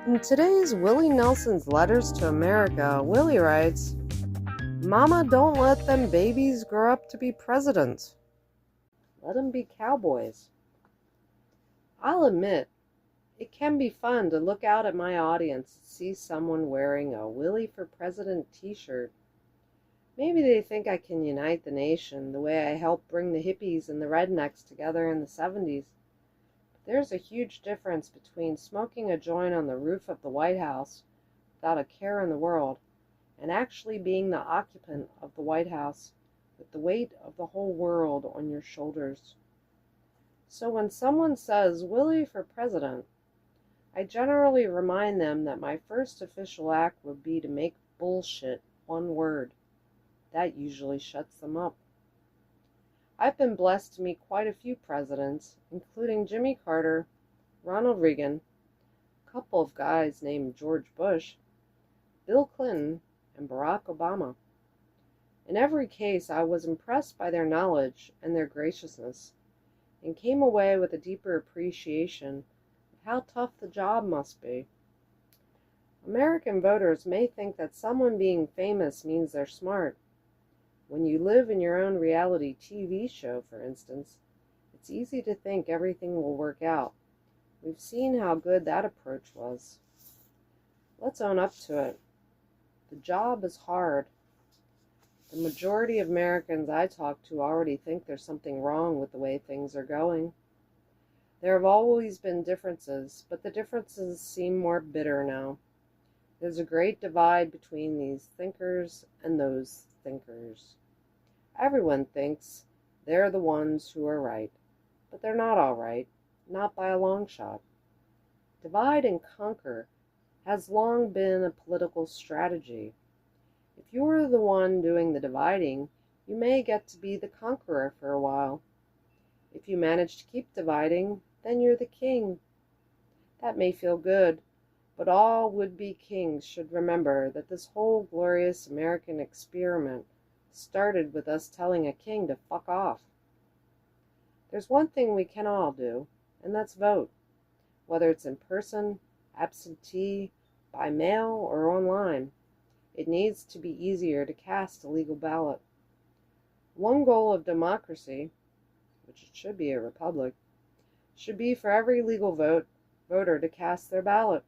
In today's Willie Nelson's Letters to America, Willie writes, "Mama, don't let them babies grow up to be presidents. Let them be cowboys." I'll admit, it can be fun to look out at my audience and see someone wearing a Willie for President t-shirt. Maybe they think I can unite the nation the way I helped bring the hippies and the rednecks together in the 70s. There's a huge difference between smoking a joint on the roof of the White House without a care in the world and actually being the occupant of the White House with the weight of the whole world on your shoulders. So when someone says Willie for president, I generally remind them that my first official act would be to make bullshit one word. That usually shuts them up. I've been blessed to meet quite a few presidents, including Jimmy Carter, Ronald Reagan, a couple of guys named George Bush, Bill Clinton, and Barack Obama. In every case, I was impressed by their knowledge and their graciousness, and came away with a deeper appreciation of how tough the job must be. American voters may think that someone being famous means they're smart. When you live in your own reality TV show, for instance, it's easy to think everything will work out. We've seen how good that approach was. Let's own up to it. The job is hard. The majority of Americans I talk to already think there's something wrong with the way things are going. There have always been differences, but the differences seem more bitter now. There's a great divide between these thinkers and those thinkers. Everyone thinks they're the ones who are right, but they're not all right, not by a long shot. Divide and conquer has long been a political strategy. If you're the one doing the dividing, you may get to be the conqueror for a while. If you manage to keep dividing, then you're the king. That may feel good, but all would-be kings should remember that this whole glorious American experiment started with us telling a king to fuck off. There's one thing we can all do, and that's vote, whether it's in person, absentee, by mail, or online. It needs to be easier to cast a legal ballot. One goal of democracy, which it should be a republic, should be for every legal voter to cast their ballot.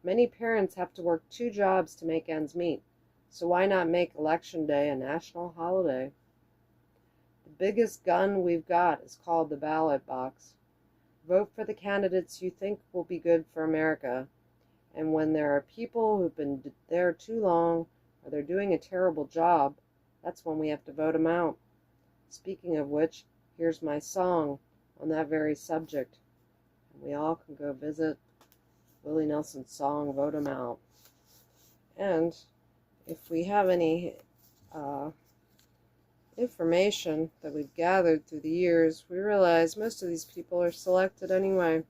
Many parents have to work 2 jobs to make ends meet, so why not make Election Day a national holiday? The biggest gun we've got is called the ballot box. Vote for the candidates you think will be good for America, and when there are people who've been there too long or they're doing a terrible job, that's when we have to vote them out. Speaking of which, here's my song on that very subject, and we all can go visit Willie Nelson's song, Vote 'Em Out. And if we have any information that we've gathered through the years, we realize most of these people are selected anyway.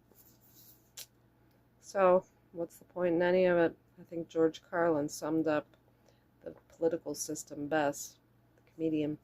So, what's the point in any of it? I think George Carlin summed up the political system best, the comedian.